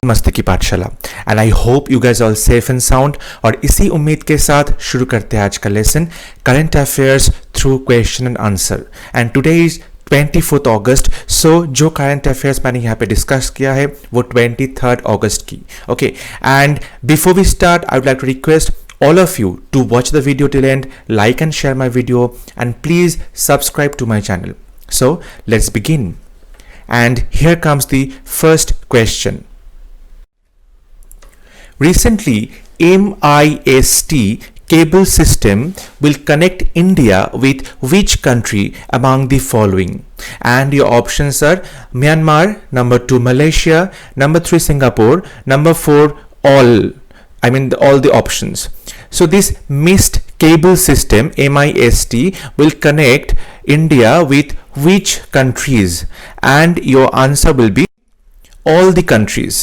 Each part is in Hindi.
मस्ती की पाठशाला and I hope you guys all safe and sound. और इसी उम्मीद के साथ शुरू करते हैं आज का lesson current affairs through question and answer. And today is 24 अगस्त। सो जो करंट अफेयर्स मैंने यहाँ पे डिस्कस किया है वो 23 अगस्त की। Okay, and before we start I would like to request all of you to watch the video till end, like and share my video, and please subscribe to my channel. So let's begin. And here comes the first question. Recently, MIST cable system will connect India with which country among the following? And your options are Myanmar, number 2 Malaysia, number 3 Singapore, number 4 all the options. So this MIST cable system, MIST, will connect India with which countries? And your answer will be all the countries,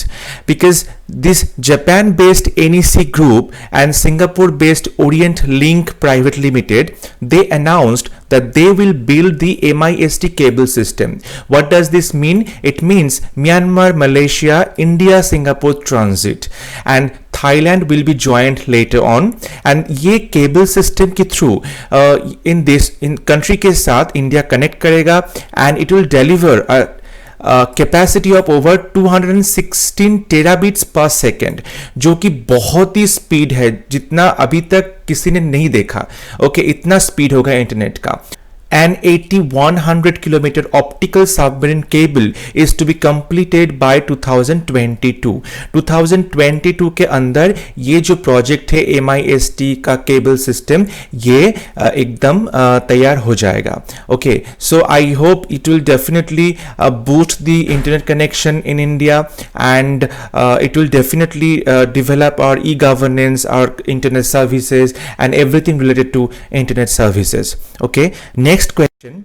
because this Japan-based NEC Group and Singapore-based Orient Link Private Limited, they announced that they will build the MIST cable system. What does this mean? It means Myanmar, Malaysia, India, Singapore transit, and Thailand will be joined later on. And ये cable system के through in country के साथ India connect करेगा, and it will deliver a capacity of over 216 terabits पर सेकेंड, जो कि बहुत ही स्पीड है, जितना अभी तक किसी ने नहीं देखा। ओके, इतना स्पीड होगा इंटरनेट का। An 8100 kilometer optical submarine cable is to be completed by 2022. 2022 के अंदर ये जो प्रोजेक्ट है MIST का केबल सिस्टम, ये एकदम तैयार हो जाएगा। Okay, so I hope it will definitely boost the internet connection in India, and it will definitely develop our e-governance, our internet services, and everything related to internet services. Okay, next question.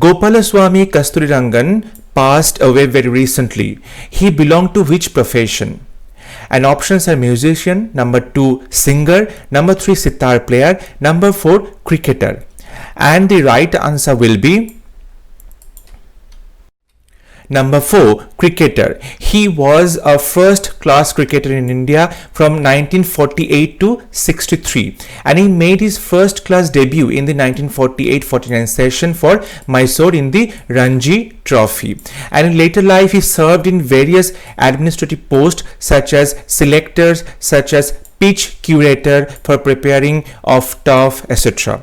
Gopalaswamy Kasturirangan passed away very recently. He belonged to which profession? And options are musician, number 2 singer, number 3 sitar player, number 4 cricketer. And the right answer will be number 4 cricketer. He was a first class cricketer in India from 1948 to 63, and he made his first class debut in the 1948-49 session for Mysore in the Ranji Trophy. And in later life he served in various administrative posts such as selectors, such as pitch curator for preparing of turf, etc.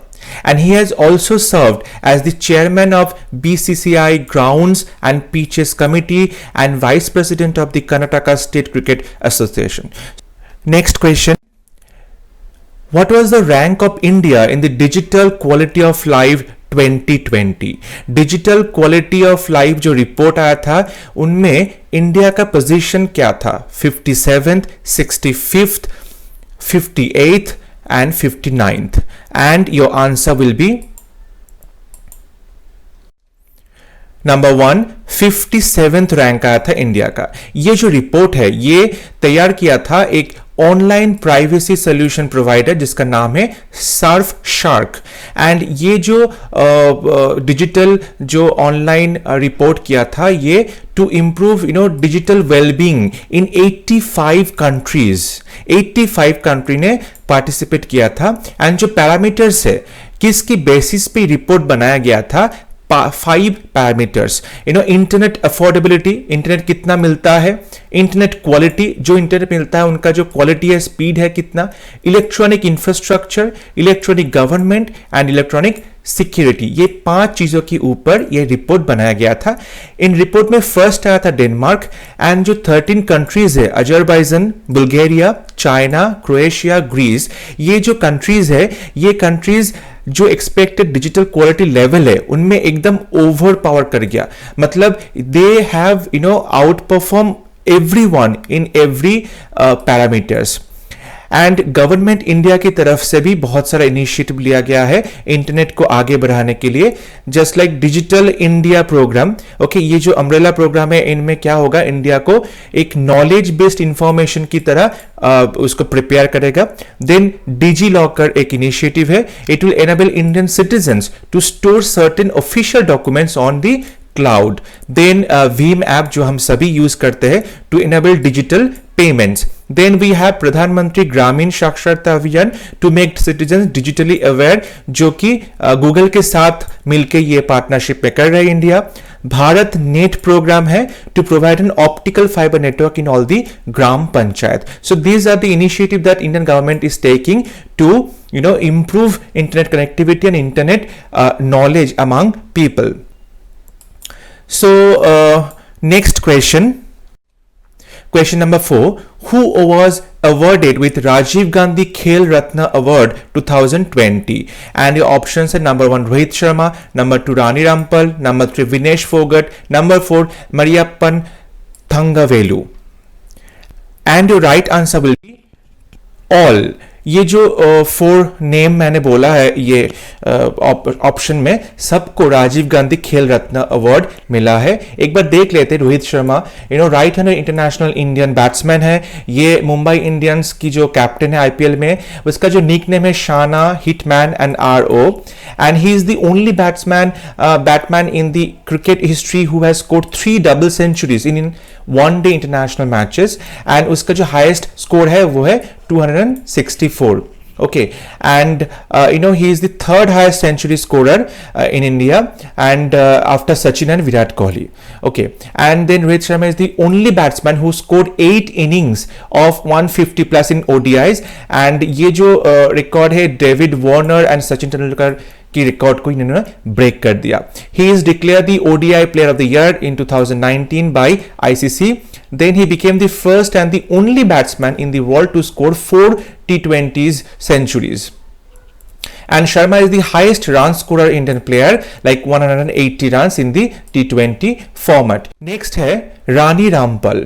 And he has also served as the chairman of BCCI Grounds and Pitches Committee and vice president of the Karnataka State Cricket Association. Next question. What was the rank of India in the Digital Quality of Life 2020? Digital quality of life जो रिपोर्ट आया था, उनमें इंडिया का पोजीशन क्या था? 57th, 65th, 58th and 59th. And your answer will be number 1 57th rank आया था इंडिया का। ये जो रिपोर्ट है ये तैयार किया था एक ऑनलाइन प्राइवेसी सोल्यूशन प्रोवाइडर जिसका नाम है सर्फ शार्क। एंड ये जो डिजिटल जो ऑनलाइन रिपोर्ट किया था, ये to improve digital wellbeing in 85 countries. 85 country ने पार्टिसिपेट किया था। एंड जो पैरामीटर्स है, किसकी बेसिस पे रिपोर्ट बनाया गया था? 5 पैरामीटर्स। इंटरनेट अफोर्डेबिलिटी, इंटरनेट कितना मिलता है, इंटरनेट क्वालिटी, जो इंटरनेट मिलता है उनका जो क्वालिटी है, स्पीड है कितना, electronic infrastructure, electronic government and electronic security. ये 5 चीजों के ऊपर ये रिपोर्ट बनाया गया था। इन रिपोर्ट में फर्स्ट आया था डेनमार्क, एंड जो 13 कंट्रीज है, Azerbaijan, Bulgaria, China, Croatia, Greece, ये जो कंट्रीज है, ये कंट्रीज जो एक्सपेक्टेड डिजिटल क्वालिटी लेवल है उनमें एकदम ओवर पावर कर गया। मतलब they have out perform everyone in every parameters. And government India की तरफ से भी बहुत सारा इनिशिएटिव लिया गया है इंटरनेट को आगे बढ़ाने के लिए, just like Digital India programme. Okay, ये जो अम्ब्रेला प्रोग्राम है, इनमें क्या होगा, इंडिया को एक नॉलेज बेस्ड इंफॉर्मेशन की तरह उसको प्रिपेयर करेगा। देन डिजी लॉकर एक इनिशिएटिव है, it will enable Indian citizens to store certain official documents on the cloud, then भीम ऐप जो हम सभी यूज करते हैं to enable digital payments, then we have Pradhan Mantri Gramin Saksharta Abhiyan to make citizen digitally aware, जो कि गूगल के साथ मिलकर ये पार्टनरशिप में कर रहे हैं इंडिया। भारत नेट प्रोग्राम है to provide an optical fibre network in all the gram panchayat. So these are the initiative that Indian government is taking to improve internet connectivity and internet knowledge among people. So next question number 4, who was awarded with Rajiv Gandhi Khel Ratna Award 2020? And your options are number 1 Rohit Sharma, number 2 Rani Rampal, number 3 Vinesh Fogart, number 4 Mariyappan Thangavelu. And your right answer will be all. ये जो 4 नेम मैंने बोला है ये ऑप्शन में, सबको राजीव गांधी खेल रत्न अवार्ड मिला है। एक बार देख लेते हैं। Rohit Sharma right hander international Indian batsman है, ये मुंबई इंडियंस की जो कैप्टन है आईपीएल में, उसका जो निक नेम है शाना hitman and RO, and he is the only batsman in the cricket history who has scored 3 double centuries in one day international matches, and उसका जो हाईएस्ट स्कोर है वो है 264. Okay, and he is the 3rd highest century scorer in India, and after Sachin and Virat Kohli. Okay, and then Rohit Sharma is the only batsman who scored 8 innings of 150 plus in ODIs, and ये जो record है David Warner and Sachin Tendulkar की रिकॉर्ड को इन्होंने ब्रेक कर दिया. He is declared the ODI Player of the Year in 2019 by ICC. Then he became the first and the only batsman in the world to score 4 T20s centuries. And Sharma is the highest run scorer Indian player, like 180 runs in the T20 format. Next है Rani Rampal.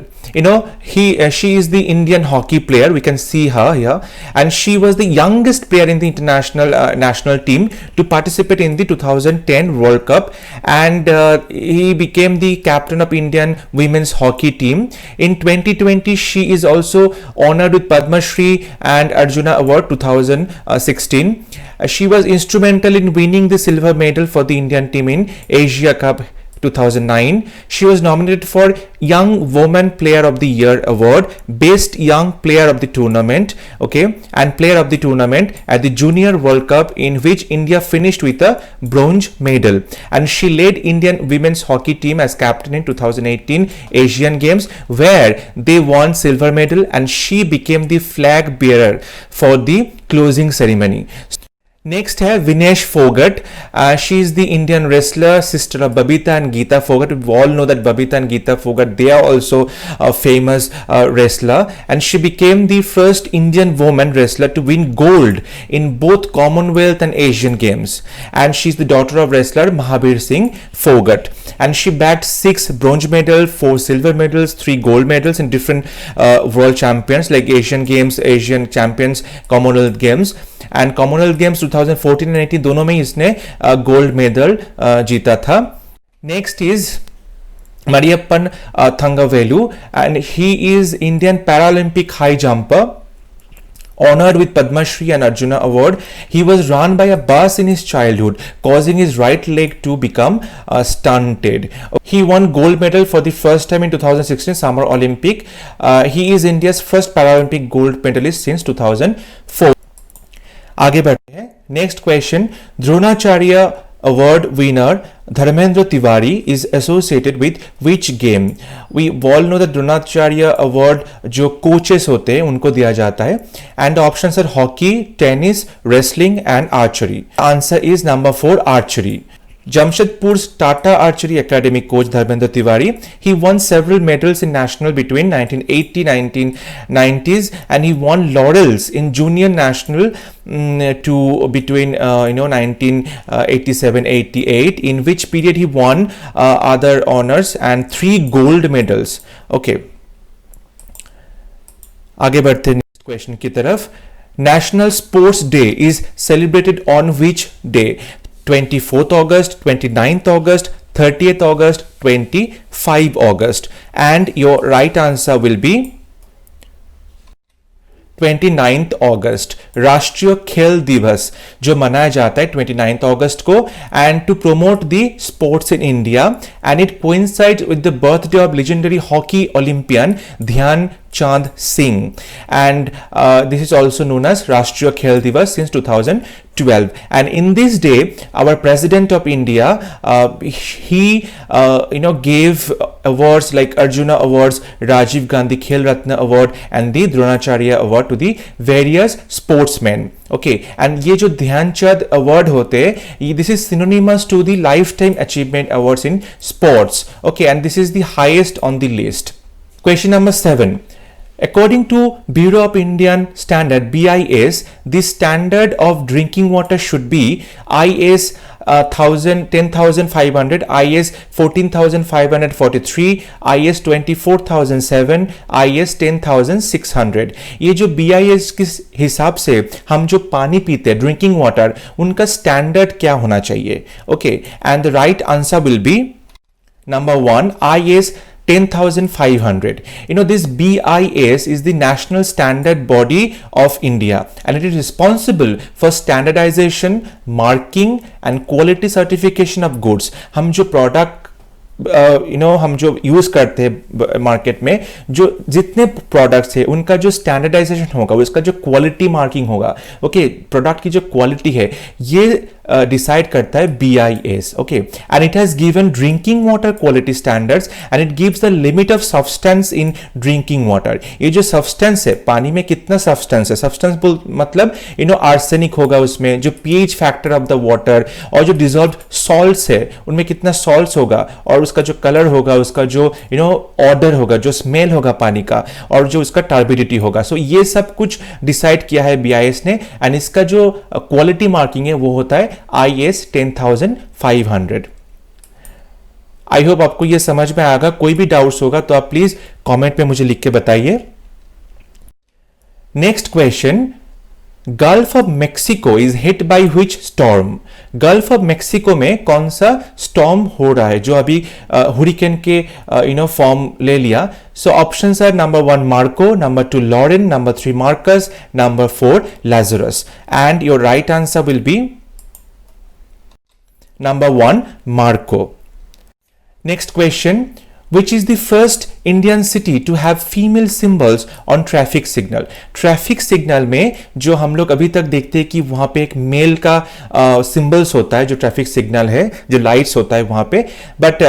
She is the Indian hockey player. We can see her here, and she was the youngest player in the international national team to participate in the 2010 World Cup, and he became the captain of Indian women's hockey team. In 2020, she is also honored with Padma Shri and Arjuna Award 2016. She was instrumental in winning the silver medal for the Indian team in Asia Cup 2009. She was nominated for Young Woman Player of the Year Award, Best Young Player of the Tournament, and Player of the Tournament at the Junior World Cup, in which India finished with a bronze medal. And she led Indian women's hockey team as captain in 2018 Asian Games, where they won silver medal, and she became the flag bearer for the closing ceremony. Next है Vinesh Fogart. She is the Indian wrestler, sister of Babita and Geeta Fogart. We all know that Babita and Geeta Fogart, they are also a famous wrestler, and she became the first Indian woman wrestler to win gold in both Commonwealth and Asian Games. And she is the daughter of wrestler Mahabir Singh Fogart, and she bagged 6 bronze medals, 4 silver medals, 3 gold medals in different world champions like Asian Games, Asian Champions, Commonwealth Games. And Commonwealth games 2014 and 18 दोनों में इसने गोल्ड मेडल जीता था. Next is Mariyappan Thangavelu, and he is Indian Paralympic high jumper honored with Padma Shri and Arjuna Award. He was run by a bus in his childhood, causing his right leg to become stunted. He won gold medal for the first time in 2016 Summer Olympic. He is India's first Paralympic gold medalist since 2004. आगे बढ़ते हैं. Next question. Dronacharya award winner Dharmendra Tiwari is associated with which game? We all know that Dronacharya award जो कोचेस होते हैं उनको दिया जाता है, and options are hockey, tennis, wrestling and archery. Answer is number 4 archery. Jamshedpur's Tata Archery Academy coach Dharmendra Tiwari, he won several medals in national between 1980-1990s, and he won laurels in junior national to between 1987-88, in which period he won other honors and 3 gold medals. Okay, आगे बढ़ते हैं नेक्स्ट क्वेश्चन की तरफ. National Sports Day is celebrated on which day? 24th August, 29th August, 30th August, 25 August. And your right answer will be 29th अगस्त राष्ट्रीय खेल दिवस जो मनाया जाता है 29th अगस्त को, and to promote the sports in India, and it coincides with the birthday of legendary hockey Olympian Dhyan Chand Singh, and this is also known as Rashtriya Khel Divas since 2012. And in this day, our President of India, he gave awards like Arjuna Awards, Rajiv Gandhi Khel Ratna Award, and the Dronacharya Award to the various sportsmen. Okay, and ये जो ध्यानचंद अवार्ड होते हैं, this is synonymous to the lifetime achievement awards in sports. Okay, and this is the highest on the list. Question number 7. According to Bureau of Indian Standard (BIS), the standard of drinking water should be IS 10,500, IS 14,543, IS 24,007, IS 10,600. ये जो BIS के हिसाब से हम जो पानी पीते हैं ड्रिंकिंग वाटर, उनका स्टैंडर्ड क्या होना चाहिए? Okay, and the right answer will be number 1 IS 10,500. This BIS is the national standard body of India, and it is responsible for standardization, marking and quality certification of goods. हम जो प्रोडक्ट हम जो यूज करते हैं मार्केट में, जो जितने प्रोडक्ट्स है उनका जो स्टैंडर्डाइजेशन होगा, उसका जो क्वालिटी मार्किंग होगा, ओके, प्रोडक्ट की जो क्वालिटी है, ये डिसाइड करता है BIS. Okay, and it has given drinking water quality standards, and it gives the limit of substance in drinking water. ये जो सब्सटेंस है, पानी में कितना सब्सटेंस है, सब्सटेंस मतलब आर्सेनिक होगा उसमें, जो pH factor of the water, और जो डिजॉल्व सॉल्ट्स है उनमें कितना सॉल्ट्स होगा, और उसका जो कलर होगा, उसका जो ऑर्डर होगा, जो स्मेल होगा पानी का, और जो उसका टर्बिडिटी होगा. सो ये सब कुछ डिसाइड किया है BIS ने, एंड इसका जो क्वालिटी मार्किंग है वो होता है IS 10,500. आई होप आपको ये समझ में आएगा. कोई भी डाउट्स होगा तो आप प्लीज कमेंट में मुझे लिख के बताइए. Next question, gulf of Mexico is hit by which storm? Gulf of Mexico में कौन सा स्टॉर्म हो रहा है जो अभी हुरिकेन के फॉर्म ले लिया? So options are number 1 Marco, number 2 Lauren, number 3 Marcus, number 4 Lazarus, and your right answer will be number 1 Marco. Next question, which is the first Indian city to have female symbols on traffic signal? Traffic signal में जो हम लोग अभी तक देखते हैं कि वहां पे एक मेल का सिंबल्स होता है, जो ट्रैफिक सिग्नल है, जो लाइट्स होता है वहां पे, बट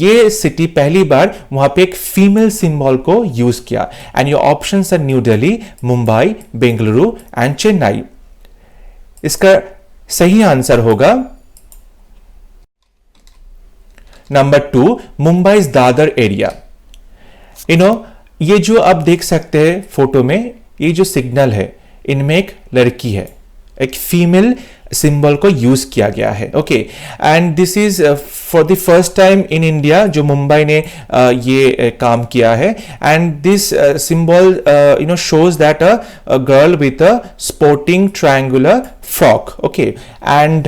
ये सिटी पहली बार वहां पे एक फीमेल सिंबल को यूज किया. And your options are New Delhi, Mumbai, Bengaluru and Chennai. इसका सही आंसर होगा नंबर 2 मुंबई दादर एरिया. ये जो आप देख सकते हैं फोटो में, ये जो सिग्नल है इनमें एक लड़की है, एक फीमेल सिंबल को यूज किया गया है. Okay, and this is for the first time in India जो मुंबई ने ये काम किया है. And this symbol shows that a girl with a sporting triangular frock. Okay, and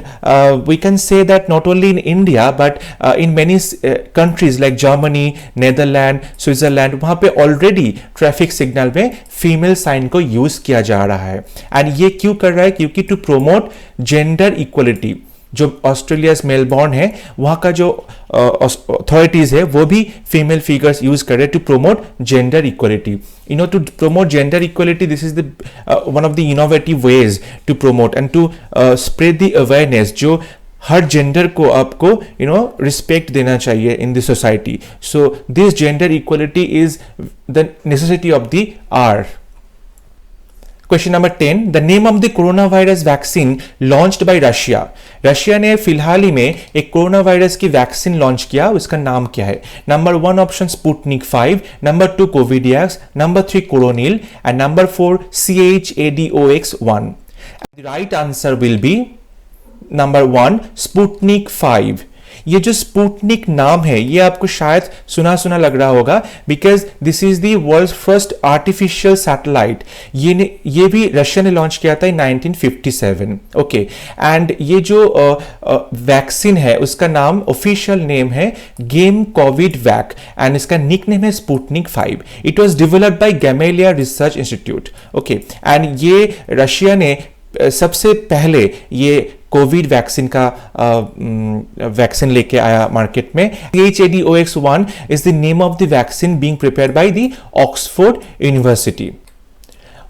we can say that not only in India but in many countries like Germany, Netherlands, Switzerland, वहाँ पे already ट्रैफिक सिग्नल में फीमेल साइन को यूज किया जा रहा है. एंड ये क्यों कर रहा है? क्योंकि टू प्रोमोट जेंडर इक्वलिटी. जो ऑस्ट्रेलिया मेलबॉर्न है वहाँ का जो अथॉरिटीज है वो भी फीमेल फिगर्स यूज कर रहे हैं to promote gender equality. To promote gender equality, this is the one of the innovative ways to promote and to spread the awareness. जो हर जेंडर को आपको रिस्पेक्ट देना चाहिए in the society. So this gender equality is the necessity of the hour. Question number 10, the name of the corona virus vaccine launched by Russia. Russia ने फिलहाल ही में एक कोरोना वायरस की वैक्सीन लॉन्च किया, उसका नाम क्या है? नंबर 1 ऑप्शन स्पुटनिक 5, नंबर 2 कोविडियक्स, number 3 Coronil and number 4 CHADOX1. The right answer will be number 1 Sputnik 5. ये जो स्पुतनिक नाम है ये आपको शायद सुना सुना लग रहा होगा, because this is the world first artificial satellite. ये भी रशिया ने लॉन्च किया था इन 1957। ओके, एंड ये जो वैक्सीन है उसका नाम ऑफिशियल नेम है गेम कोविड वैक एंड इसका निक नेम है Sputnik 5। It was developed by Gamaleya research institute. Okay, and ये रशिया ने सबसे पहले ये कोविड वैक्सीन का वैक्सीन लेके आया मार्केट में। CHAdOx1 is the name of the vaccine being prepared by the Oxford University.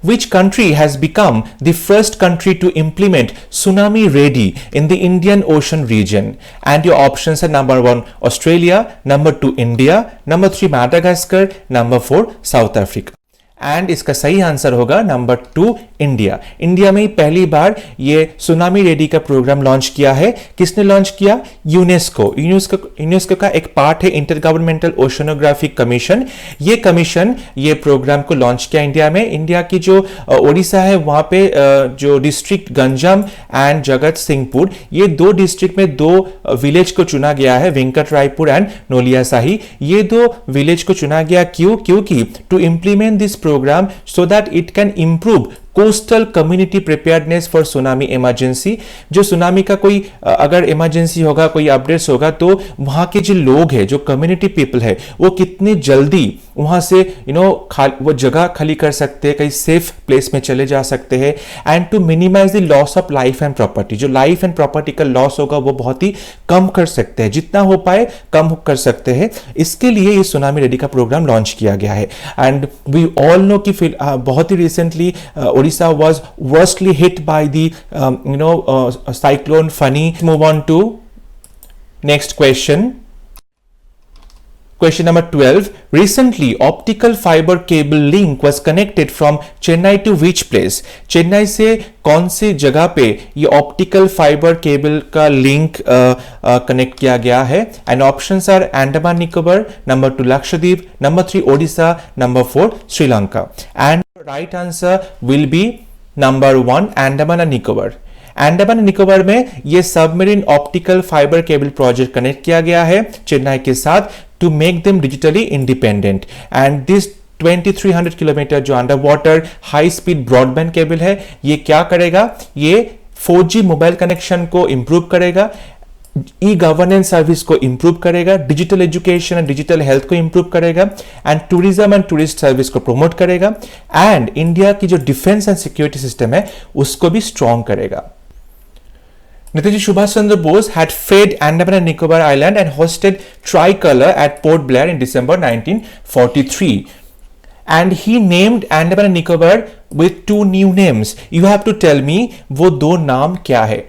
Which country has become the first country to implement tsunami ready in the Indian Ocean region? And your options are number 1 Australia, number 2 India, number 3 Madagascar, number 4 South Africa. And इसका सही आंसर होगा नंबर 2 इंडिया। इंडिया में ही पहली बार ये सुनामी रेडी का प्रोग्राम लॉन्च किया है। किसने लॉन्च किया? यूनेस्को का एक पार्ट है इंटर गवर्नमेंटल ओशनोग्राफिक कमीशन। ये कमीशन ये प्रोग्राम को लॉन्च किया इंडिया में। इंडिया की जो ओडिशा है वहां पे जो डिस्ट्रिक्ट गंजाम एंड जगत सिंहपुर, ये 2 डिस्ट्रिक्ट में 2 विलेज को चुना गया है, वेंकट रायपुर एंड नोलियासाही। ये 2 विलेज को चुना गया क्योंकि to implement this program so that it can improve coastal community preparedness for tsunami emergency. जो सुनामी का कोई अगर इमरजेंसी होगा, कोई अपडेट्स होगा, तो वहां के जो लोग हैं, जो कम्युनिटी पीपल है, वो कितने जल्दी वहां से वो जगह खाली कर सकते हैं, कहीं सेफ प्लेस में चले जा सकते हैं, and to minimise the loss of life and property. जो लाइफ एंड प्रॉपर्टी का लॉस होगा वो बहुत ही कम कर सकते हैं, जितना हो पाए कम कर सकते हैं। इसके लिए ये सुनामी रेडी का प्रोग्राम लॉन्च किया गया है। एंड वी ऑल नो कि बहुत ही recently Odisha was worstly hit by the cyclone Fani. Move on to next question. Question number 12. Recently, optical fiber cable link was connected from Chennai to which place? Chennai से कौन सी जगह पे ये ऑप्टिकल फाइबर केबल का लिंक कनेक्ट किया गया है? And options are Andaman Nicobar, number 2 Lakshadweep, number 3 Odisha, number 4 Sri Lanka. And right answer will be number 1 Andaman and Nicobar. Andaman and Nicobar में ये submarine optical fibre cable project connect किया गया है चेन्नई के साथ to make them digitally independent. And this 2300 kilometre जो under water high speed broadband cable है, ये क्या करेगा? ये 4G मोबाइल कनेक्शन को इंप्रूव करेगा, ई गवर्नेंस सर्विस को इंप्रूव करेगा, digital education and digital health को इंप्रूव करेगा, and tourism and tourist service को प्रमोट करेगा, एंड इंडिया की जो डिफेंस एंड सिक्योरिटी सिस्टम है उसको भी स्ट्रॉन्ग करेगा। Netaji Subhash Chandra Bose had freed Andaman and Nicobar Island and hosted Tricolor at Port Blair in December 1943. And he named Andaman and Nicobar with 2 new names. You have to tell me वो 2 नाम क्या है?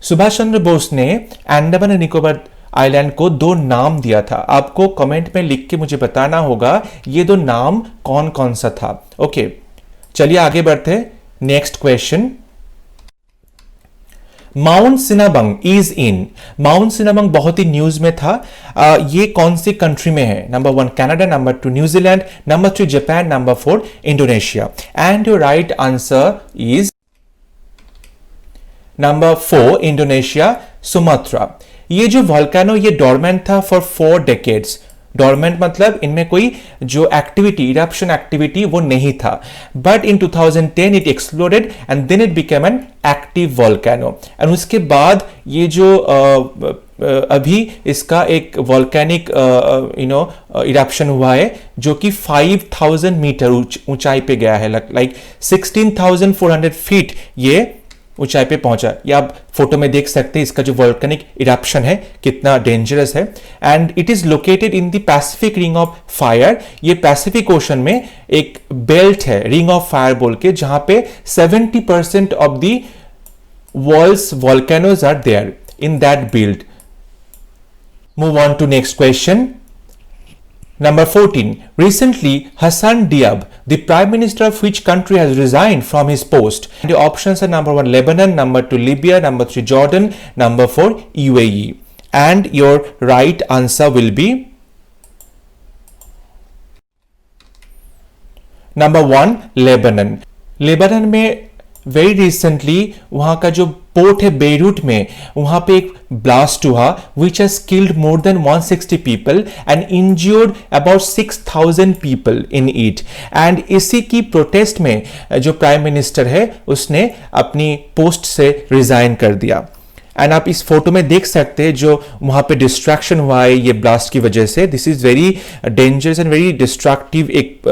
सुभाष चंद्र बोस ने अंडमान एंड निकोबार आइलैंड को 2 नाम दिया था। आपको कमेंट में लिख के मुझे बताना होगा ये 2 नाम कौन कौन सा था। ओके, चलिए आगे बढ़ते हैं। Next question, mount Sinabung is in. Mount Sinabung बहुत ही न्यूज में था। ये कौन सी कंट्री में है? Number 1 Canada, number 2 New Zealand, number 3 Japan, number 4 Indonesia. And your right answer is number 4 Indonesia, Sumatra. ये जो वोल्केनो ये डोरमेंट था फॉर 4 डेकेड्स। डोरमेंट मतलब इनमें कोई जो एक्टिविटी, इरप्शन एक्टिविटी वो नहीं था, but in 2010 it exploded and then it became an active volcano. And उसके बाद ये जो अभी इसका एक वोल्केनिक इरप्शन हुआ है जो कि 5000 मीटर ऊंचाई पे गया है, लाइक 16,400 फीट ये ऊंचाई पे पहुंचा। ये आप फोटो में देख सकते हैं इसका जो वोल्केनिक इरप्शन है कितना डेंजरस है। And it is located in the Pacific ring of fire. ये पैसिफिक ओशन में एक बेल्ट है, रिंग ऑफ फायर बोल के, जहां पे 70% of the world's volcanoes are there in that belt. Move on to next question. Number 14. Recently, Hassan Diab, the Prime Minister of which country, has resigned from his post? And the options are number 1 Lebanon, number 2 Libya, number 3 Jordan, number 4 UAE. And your right answer will be number 1 Lebanon. Lebanon में very recently वहाँ का जो पोर्ट है बेरूट में, वहां पे एक ब्लास्ट हुआ which has killed more than 160 people and injured about 6000 people in it. And इसी की प्रोटेस्ट में जो प्राइम मिनिस्टर है उसने अपनी पोस्ट से रिजाइन कर दिया। एंड आप इस फोटो में देख सकते हैं जो वहां पे डिस्ट्रैक्शन हुआ है ये ब्लास्ट की वजह से। This is very dangerous and very destructive एक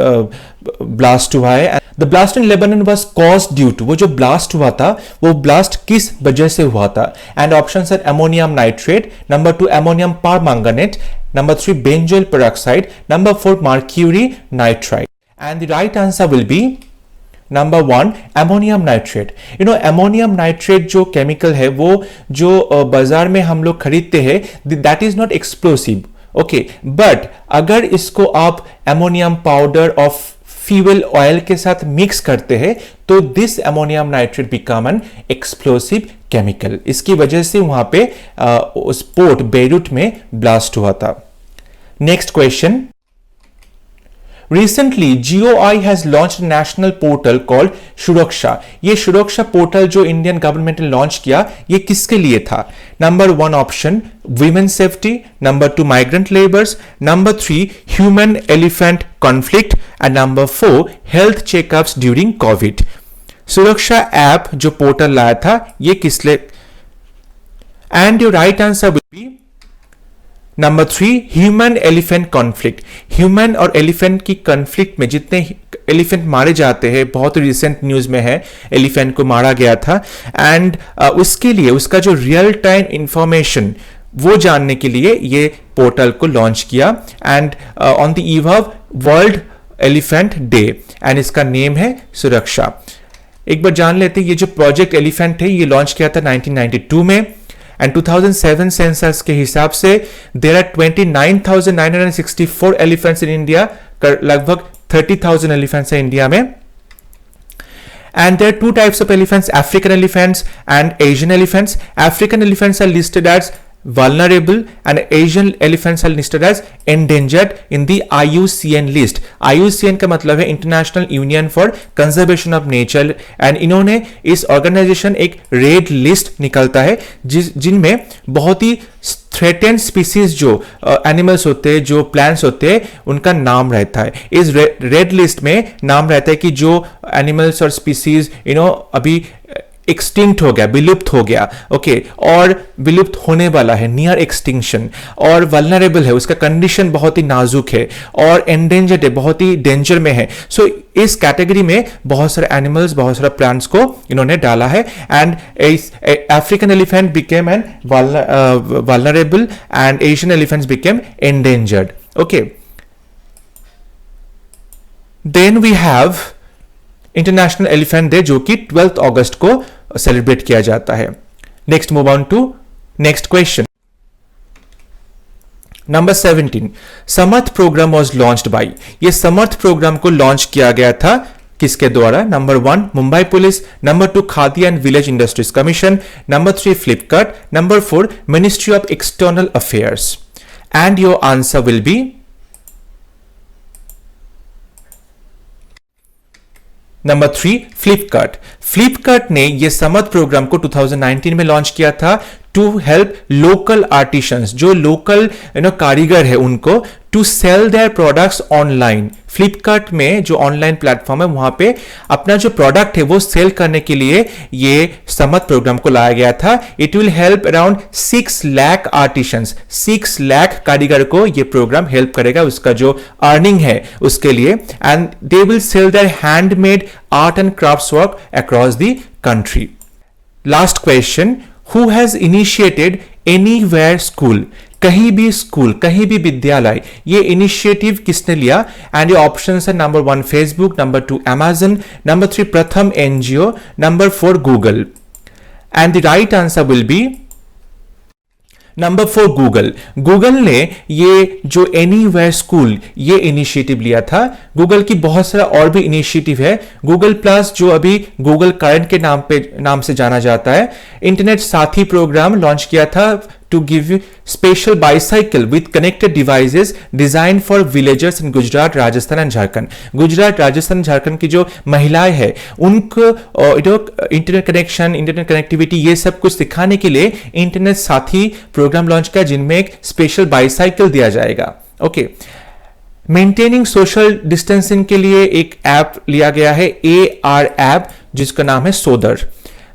ब्लास्ट हुआ है। The blast in Lebanon was caused due to, वो जो ब्लास्ट हुआ था वो ब्लास्ट किस वजह से हुआ था? एंड ऑप्शन है ammonium nitrate, number 2 ammonium permanganate, number 3 benzoyl peroxide, number 4 mercury nitride. And the right answer will be number 1 ammonium nitrate. You know ammonium nitrate जो केमिकल है वो जो बाजार में हम लोग खरीदते हैं that is not explosive, okay, but अगर इसको आप ammonium powder of fuel oil के साथ मिक्स करते हैं तो this ammonium nitrate become an explosive chemical. इसकी वजह से वहां पे उस पोर्ट बेरूट में ब्लास्ट हुआ था। Next question, Recently, GOI has launched a national portal called सुरक्षा। ये सुरक्षा पोर्टल जो इंडियन गवर्नमेंट ने लॉन्च किया ये किसके लिए था? Number 1 option women safety, number 2 migrant labours, number 3 human elephant conflict and number 4 health checkups during Covid. सुरक्षा ऐप जो पोर्टल लाया था ये किस लिए? And your right answer will be number 3 human elephant conflict. Human और एलिफेंट की कॉन्फ्लिक्ट में जितने एलिफेंट मारे जाते हैं, बहुत रिसेंट न्यूज में है एलिफेंट को मारा गया था एंड उसके लिए उसका जो रियल टाइम इंफॉर्मेशन वो जानने के लिए ये पोर्टल को लॉन्च किया and on the eve of world elephant day and इसका नेम है सुरक्षा। एक बार जान लेते हैं ये जो प्रोजेक्ट एलिफेंट है ये लॉन्च किया था 1992 में एंड 2007 सेंसस के हिसाब से there are 29,964 elephants in India, लगभग 30,000 एलिफेंट्स है इंडिया में। And there are two types of elephants, African elephants and Asian elephants. African elephants are listed as vulnerable and Asian elephants are listed as endangered in the IUCN list. IUCN का मतलब है international union for conservation of nature and इन्होंने इस ऑर्गेनाइजेशन एक रेड लिस्ट निकलता है जिनमें बहुत ही थ्रेटेंड स्पीसीज जो एनिमल्स होते हैं, जो प्लांट्स होते हैं, उनका नाम रहता है। इस रेड लिस्ट में नाम रहता है कि जो एनिमल्स और स्पीसीज अभी एक्सटिंक्ट हो गया, विलुप्त हो गया, ओके, और विलुप्त होने वाला है, नियर एक्सटिंक्शन, और वल्नरेबल है, उसका कंडीशन बहुत ही नाजुक है, और एंडेंजर्ड है, बहुत ही डेंजर में है। सो इस कैटेगरी में बहुत सारे एनिमल्स, बहुत सारे प्लांट्स को इन्होंने डाला है and African elephant became an vulnerable and Asian elephants became endangered, okay. Then we have international elephant day जो कि 12 अगस्त को सेलिब्रेट किया जाता है। Next move on to next question. Number 17 Samarth programme was launched by. ये समर्थ प्रोग्राम को लॉन्च किया गया था किसके द्वारा? Number 1 Mumbai police, number 2 khadi and village industries commission, number 3 Flipkart, number 4 ministry of external affairs. And your answer will be number 3 Flipkart. Flipkart ने यह समर्थ प्रोग्राम को 2019 में लॉन्च किया था टू हेल्प लोकल आर्टिशंस, जो लोकल कारीगर है उनको to sell their products online. Flipkart में जो ऑनलाइन प्लेटफॉर्म है वहां पे अपना जो प्रोडक्ट है वो सेल करने के लिए ये समर्थ प्रोग्राम को लाया गया था। It will help around 6 lakh artisans, 6 lakh कारीगर को ये प्रोग्राम हेल्प करेगा उसका जो अर्निंग है उसके लिए, and they will sell their handmade art and crafts work across the country. Last question, who has initiated anywhere school? कहीं भी स्कूल, कहीं भी विद्यालय, ये इनिशिएटिव किसने लिया? एंड ये ऑप्शंस है number 1 Facebook, number 2 Amazon, number 3 प्रथम NGO, number 4 Google. And the right answer will be number 4 Google. Google ने ये जो एनीवेयर स्कूल ये इनिशिएटिव लिया था। गूगल की बहुत सारा और भी इनिशिएटिव है। गूगल प्लस जो अभी गूगल करंट के नाम से जाना जाता है, इंटरनेट साथी प्रोग्राम लॉन्च किया था to give you special bicycle with connected devices designed for villagers in Gujarat, Rajasthan and Jharkhand. Gujarat, Rajasthan, Jharkhand की जो महिलाएं हैं उनको इंटरनेट कनेक्शन, इंटरनेट कनेक्टिविटी ये सब कुछ सिखाने के लिए इंटरनेट साथी प्रोग्राम लॉन्च किया, जिनमें एक स्पेशल बाइसाइकिल दिया जाएगा. ओके. मेंटेनिंग सोशल डिस्टेंसिंग के लिए एक ऐप लिया गया है, AR ऐप, जिसका नाम है सोदर.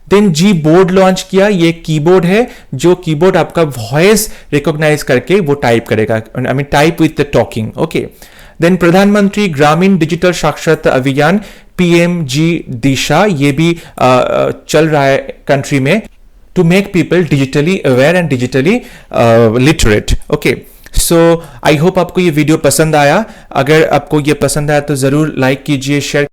देन जी बोर्ड लॉन्च किया. ये कीबोर्ड है, जो कीबोर्ड आपका वॉइस रिकॉग्नाइज करके वो टाइप करेगा, I mean type with the talking. Okay. Then Pradhan Mantri Gramin digital साक्षरता अभियान PMG दिशा, ये भी चल रहा है कंट्री में, to make people digitally aware and digitally literate. Okay. So I hope आपको ये वीडियो पसंद आया. अगर आपको ये पसंद आया तो जरूर लाइक कीजिए, शेयर